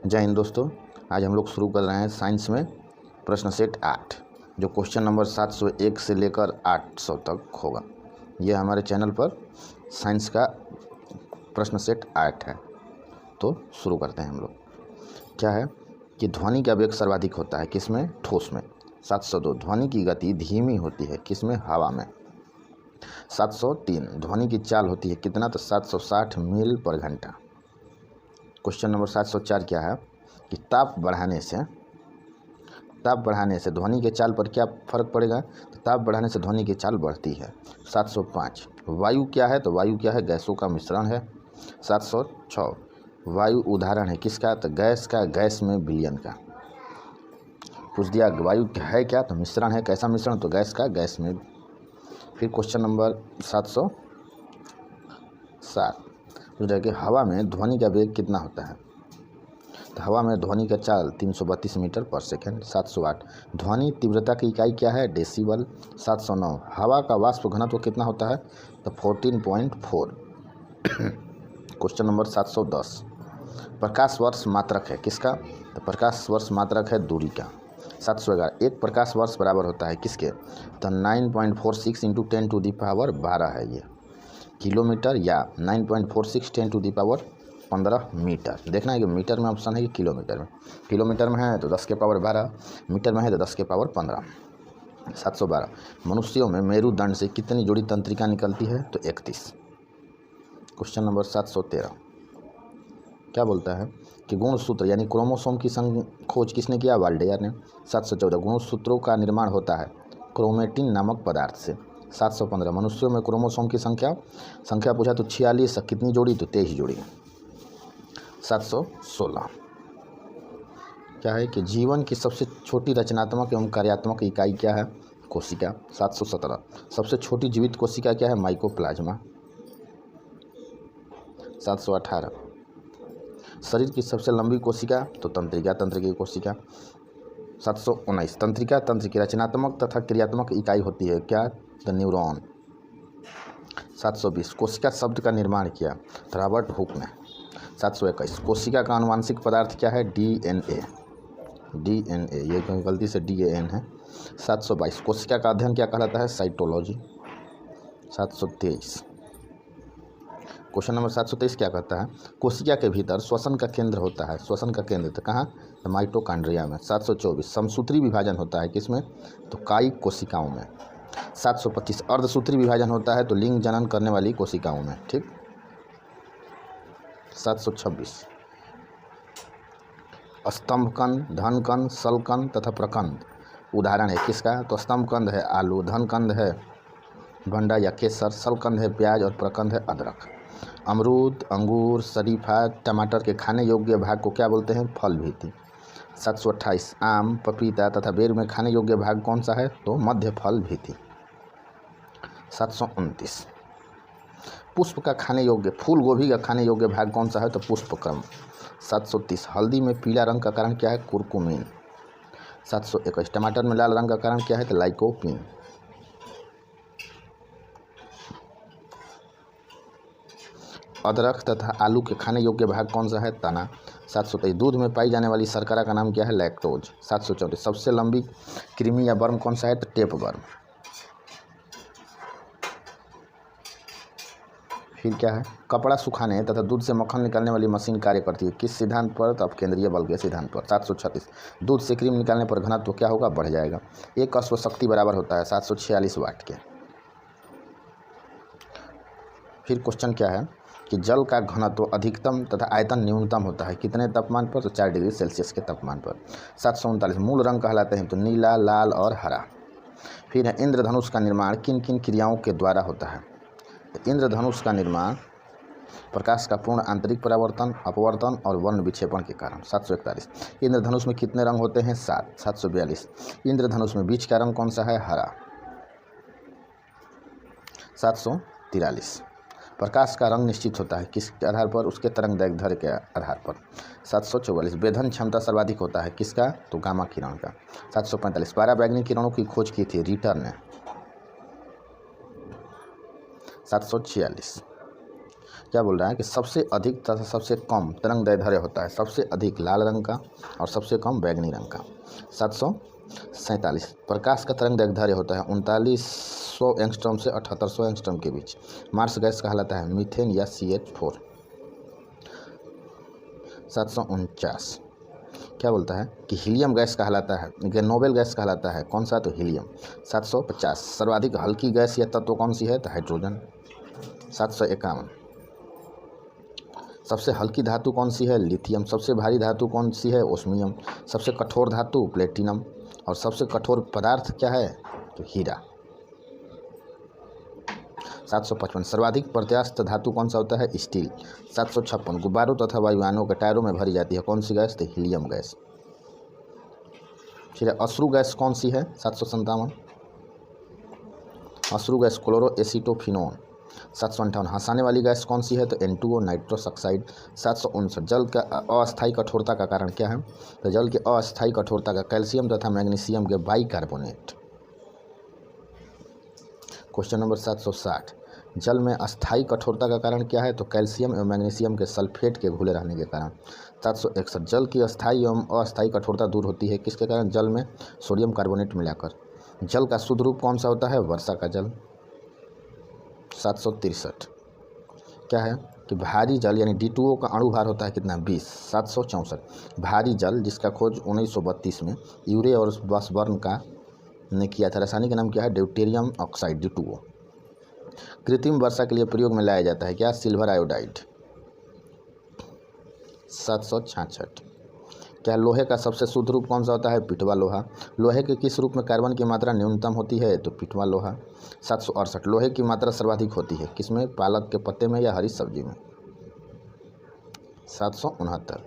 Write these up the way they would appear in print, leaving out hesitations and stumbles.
जय हिंद दोस्तों। आज हम लोग शुरू कर रहे हैं साइंस में प्रश्न सेट 8, जो क्वेश्चन नंबर 701 से लेकर 800 तक होगा। यह हमारे चैनल पर साइंस का प्रश्न सेट 8 है। तो शुरू करते हैं हम लोग। क्या है कि ध्वनि का वेग सर्वाधिक होता है किसमें? ठोस में। 702 ध्वनि की गति धीमी होती है किसमें? हवा में। 703 ध्वनि की चाल होती है कितना? तो 760 मील पर घंटा। क्वेश्चन नंबर 704 क्या है कि ताप बढ़ाने से ध्वनि के चाल पर क्या फ़र्क पड़ेगा? तो ताप बढ़ाने से ध्वनि की चाल बढ़ती है। 705 वायु क्या है? तो वायु क्या है? गैसों का मिश्रण है। 706 वायु उदाहरण है किसका? तो गैस का, गैस में विलयन का। पूछ दिया वायु है क्या? तो मिश्रण है। कैसा मिश्रण? तो गैस का, गैस में। फिर क्वेश्चन नंबर 707 पूछ रहा कि हवा में ध्वनि का वेग कितना होता है? तो हवा में ध्वनि का चाल 332 मीटर पर सेकेंड। 708 ध्वनि तीव्रता की इकाई क्या है? डेसिबल। 709 हवा का वाष्प घनत्व कितना होता है? तो 14.4। क्वेश्चन नंबर 710 प्रकाश वर्ष मात्रक है किसका? तो प्रकाश वर्ष मात्रक है दूरी का। 711 एक प्रकाश वर्ष बराबर होता है किसके? तो 9.46 × 10⁻12 है ये किलोमीटर, या 9.46 × 10⁻15 मीटर। देखना है कि मीटर में ऑप्शन है कि किलोमीटर में। किलोमीटर में है तो 10⁻12, मीटर में है तो 10⁻15। 712 मनुष्यों में मेरुदंड से कितनी जोड़ी तंत्रिका निकलती है? तो 31। क्वेश्चन नंबर 713 क्या बोलता है कि गुणसूत्र यानी क्रोमोसोम की खोज किसने किया? वाल्डेयर ने। 714 गुणसूत्रों का निर्माण होता है क्रोमेटिन नामक पदार्थ से। 715 मनुष्यों में क्रोमोसोम की संख्या पूछा तो 46, कितनी जोड़ी? तो 23 जोड़ी। 716 क्या है कि जीवन की सबसे छोटी रचनात्मक एवं कार्यात्मक इकाई क्या है? कोशिका। 717 सबसे छोटी जीवित कोशिका क्या है? माइकोप्लाज्मा। 718 शरीर की सबसे लंबी कोशिका? तो तंत्रिका कोशिका। 719 तंत्रिका तंत्र की रचनात्मक तथा क्रियात्मक इकाई होती है क्या? तो न्यूरॉन। 720 कोशिका शब्द का निर्माण किया तो रॉबर्ट हुक ने। 721 कोशिका का आनुवांशिक पदार्थ क्या है? डीएनए। ये गलती से DAN है। 722 कोशिका का अध्ययन क्या कहलाता है? साइटोलॉजी। 723 क्वेश्चन नंबर 723 क्या कहता है? कोशिका के भीतर श्वसन का केंद्र होता है। श्वसन का केंद्र तो कहाँ? तो माइटोकॉन्ड्रिया में। 724 समसूत्री विभाजन होता है किसमें? तो कायिक कोशिकाओं में। 725 अर्धसूत्री विभाजन होता है तो लिंग जनन करने वाली कोशिकाओं में। ठीक। 726 स्तंभकंद, धनकंद, शलकंद तथा प्रकंद उदाहरण है किसका? तो स्तंभकंद है आलू, धनकंद है भंडा या केसर, शलकंद है प्याज और प्रकंद है अदरक। अमरूद, अंगूर, शरीफा, टमाटर के खाने योग्य भाग को क्या बोलते हैं? फल भीति। 728 आम, पपीता तथा बेर में खाने योग्य भाग कौन सा है? तो मध्य फल भीति। 729 पुष्प का खाने योग्य, फूल गोभी का खाने योग्य भाग कौन सा है? तो पुष्पक्रम। 730 हल्दी में पीला रंग का कारण क्या है? कुरकुमिन। 721 टमाटर में लाल रंग का कारण क्या है? तो लाइकोपीन। अदरक तथा आलू के खाने योग्य भाग कौन सा है? तना। 723 दूध में पाई जाने वाली शर्करा का नाम क्या है? लैक्टोज। 734 सबसे लंबी कृमि या वर्म कौन सा है? तो टेप वर्म। फिर क्या है? कपड़ा सुखाने तथा दूध से मक्खन निकालने वाली मशीन कार्य करती है किस सिद्धांत पर? तो केंद्रीय बल के सिद्धांत पर। 736 दूध से क्रीम निकालने पर घनत्व क्या होगा? बढ़ जाएगा। एक अश्व शक्ति बराबर होता है 746 वाट के। फिर क्वेश्चन क्या है कि जल का घनत्व अधिकतम तथा आयतन न्यूनतम होता है कितने तापमान पर? तो 4 डिग्री सेल्सियस के तापमान पर। 739 मूल रंग कहलाते हैं तो नीला, लाल और हरा। फिर है इंद्रधनुष का निर्माण किन किन क्रियाओं के द्वारा होता है? तो इंद्रधनुष का निर्माण प्रकाश का पूर्ण आंतरिक परावर्तन, अपवर्तन और वर्ण विक्षेपण के कारण। 741 इंद्रधनुष में कितने रंग होते हैं? 7। 742 इंद्रधनुष में बीच का रंग कौन सा है? हरा। 743 प्रकाश का रंग निश्चित होता है किसके आधार पर? उसके तरंग दैर्घ्य के आधार पर। 744 वेधन क्षमता सर्वाधिक होता है किसका? तो गामा किरण का। 745 पराबैंगनी किरणों की खोज की थी रिटर ने। 746 क्या बोल रहा है कि सबसे अधिक तथा सबसे कम तरंग दैर्ध्य होता है, सबसे अधिक लाल रंग का और सबसे कम बैगनी रंग का। 747 प्रकाश का तरंग दैर्ध्य होता है 3900 एंगस्ट्रॉम से 7800 एंगस्ट्रॉम के बीच। मार्स गैस कहलाता है मीथेन या CH4। 749 क्या बोलता है कि हीलियम गैस कहलाता है, नोबेल गैस कहलाता है कौन सा, तो हीलियम। 750 सर्वाधिक हल्की गैस या तत्व कौन सी है, तो हाइड्रोजन। 751 सबसे हल्की धातु कौन सी है, लिथियम। सबसे भारी धातु कौन सी है, ओस्मियम। सबसे कठोर धातु प्लेटिनम। और सबसे कठोर पदार्थ क्या है, तो हीरा। 755 सर्वाधिक प्रत्यास्थ धातु कौन सा होता है, स्टील। 756 गुब्बारों तथा वायुयानों के टायरों में भरी जाती है कौन सी गैस, तो हीलियम गैस। फिर अश्रु गैस कौन सी है, 757 अश्रु गैस क्लोरो एसिटोफिनोन। 758 हंसाने वाली गैस कौन सी है, तो N2O नाइट्रस ऑक्साइड। 759 जल का अस्थायी कठोरता का कारण क्या है, तो जल के अस्थायी कठोरता का कैल्शियम तथा मैग्नीशियम के बाइकार्बोनेट। क्वेश्चन नंबर 760 जल में अस्थायी कठोरता का कारण क्या है, तो कैल्शियम एवं मैग्नीशियम के सल्फेट के घुले रहने के कारण। 761 जल की अस्थायी एवं अस्थायी कठोरता दूर होती है किसके कारण, जल में सोडियम कार्बोनेट मिलाकर। जल का शुद्ध रूप कौन सा होता है, वर्षा का जल। 763 क्या है कि भारी जल यानी D2O का अणु भार होता है कितना, 20। 764 भारी जल जिसका खोज 1932 में यूरे और वासबर्न का ने किया था, रासायनिक नाम क्या है, ड्यूटेरियम ऑक्साइड D2O। कृत्रिम वर्षा के लिए प्रयोग में लाया जाता है क्या, सिल्वर आयोडाइड। 766 क्या लोहे का सबसे शुद्ध रूप कौन सा होता है, पिटवा लोहा। लोहे के किस रूप में कार्बन की मात्रा न्यूनतम होती है, तो पिटवा लोहा। 768 लोहे की मात्रा सर्वाधिक होती है किसमें, पालक के पत्ते में या हरी सब्जी में। 769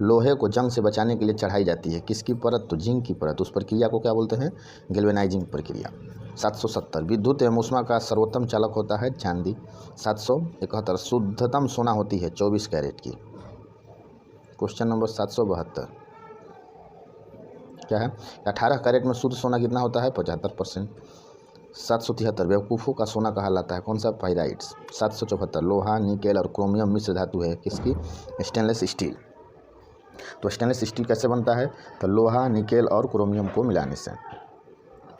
लोहे को जंग से बचाने के लिए चढ़ाई जाती है किसकी परत, तो जिंक की परत। उस प्रक्रिया को क्या बोलते हैं, गैल्वेनाइजिंग प्रक्रिया। 770 विद्युत एवं ऊष्मा का सर्वोत्तम चालक होता है चांदी। 771 शुद्धतम सोना होती है 24 कैरेट की। क्वेश्चन नंबर 772 क्या है, 18 कैरेट में शुद्ध सोना कितना होता है, 75%। 773 बेवकूफ़ों का सोना कहलाता है कौन सा, पाइराइट्स। 774 लोहा निकेल और क्रोमियम मिश्र धातु है किसकी, स्टेनलेस स्टील। तो स्टेनलेस स्टील कैसे बनता है, तो लोहा निकेल और क्रोमियम को मिलाने से।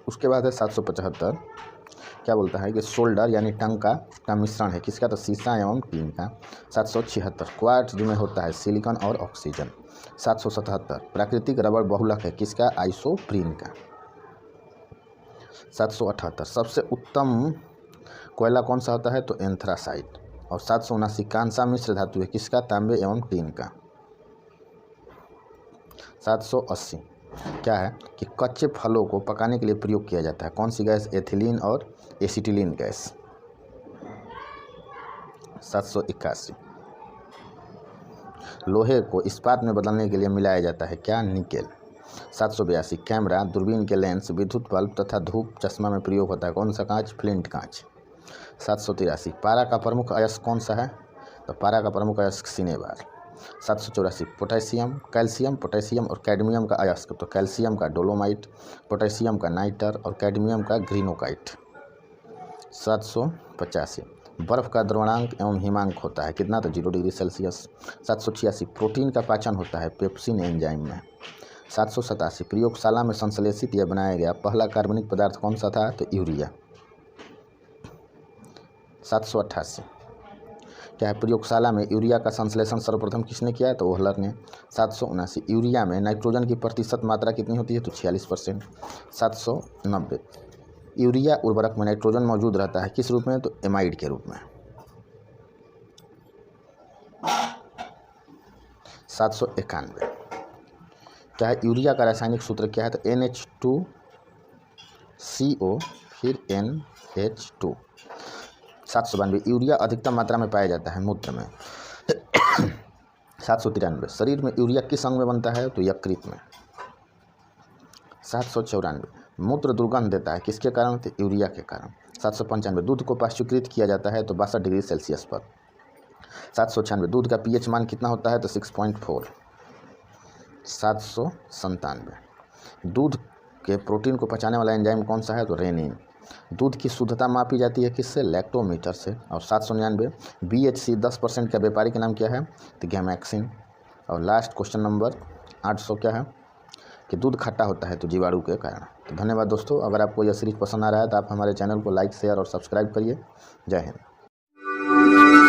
उसके बाद है 775 क्या बोलता है कि सोल्डर यानी टंग का मिश्रण है किसका, तो सीसा एवं टीन का। 776 क्वार्ट्ज में होता है सिलिकॉन और ऑक्सीजन। 777 प्राकृतिक रबड़ बहुलक है किसका, आइसोप्रीन का। 778 सबसे उत्तम कोयला कौन सा होता है, तो एंथ्रासाइट। और 779 कांसा मिश्र धातु है किसका, तांबे एवं टीन का। 780 क्या है कि कच्चे फलों को पकाने के लिए प्रयोग किया जाता है कौन सी गैस, एथिलीन और एसिटिलीन गैस। 781 लोहे को इस्पात में बदलने के लिए मिलाया जाता है क्या, निकेल। 782 कैमरा, दूरबीन के लेंस, विद्युत बल्ब तथा धूप चश्मा में प्रयोग होता है कौन सा कांच, फ्लिंट कांच। 783 पारा का प्रमुख अयस्क कौन सा है, तो पारा का प्रमुख अयस्क सिनेबार। 784 पोटेशियम, कैल्शियम, पोटेशियम और कैडमियम का अयस्क, तो कैल्शियम का डोलोमाइट, पोटेशियम का नाइटर और कैडमियम का ग्रीनोकाइट। 785 बर्फ़ का द्रवणांक एवं हिमांक होता है कितना, तो 0 डिग्री सेल्सियस। 786 प्रोटीन का पाचन होता है पेप्सिन एंजाइम में। 787 प्रयोगशाला में संश्लेषित या बनाया गया पहला कार्बनिक पदार्थ कौन सा था, तो यूरिया। 788 क्या है, प्रयोगशाला में यूरिया का संश्लेषण सर्वप्रथम किसने किया है, तो ओहलर ने। 779 यूरिया में नाइट्रोजन की प्रतिशत मात्रा कितनी होती है, तो 46%। 790 यूरिया उर्वरक में नाइट्रोजन मौजूद रहता है किस रूप में, तो एमाइड के रूप में। 791 क्या है, यूरिया का रासायनिक सूत्र क्या है, तो NH2CO फिर NH2। 792 यूरिया अधिकतम मात्रा में पाया जाता है मूत्र में। 793 शरीर में यूरिया किस अंग में बनता है, तो यकृत में। 794 मूत्र दुर्गंध देता है किसके कारण, तो यूरिया के कारण। 795 दूध को पाश्चुकृत किया जाता है तो 62 डिग्री सेल्सियस पर। 796 दूध का pH मान कितना होता है, तो 6.4। 797 दूध के प्रोटीन को पचाने वाला एंजाइम कौन सा है, तो रेनिन। दूध की शुद्धता मापी जाती है किससे? लैक्टोमीटर से। और 799 BHC 10% का व्यापारिक नाम क्या है? तो गैमैक्सिन। और लास्ट क्वेश्चन नंबर 800 क्या है कि दूध खट्टा होता है तो जीवाणु के कारण। तो धन्यवाद दोस्तों, अगर आपको यह सीरीज पसंद आ रहा है तो आप हमारे चैनल को लाइक, शेयर और सब्सक्राइब करिए। जय हिंद।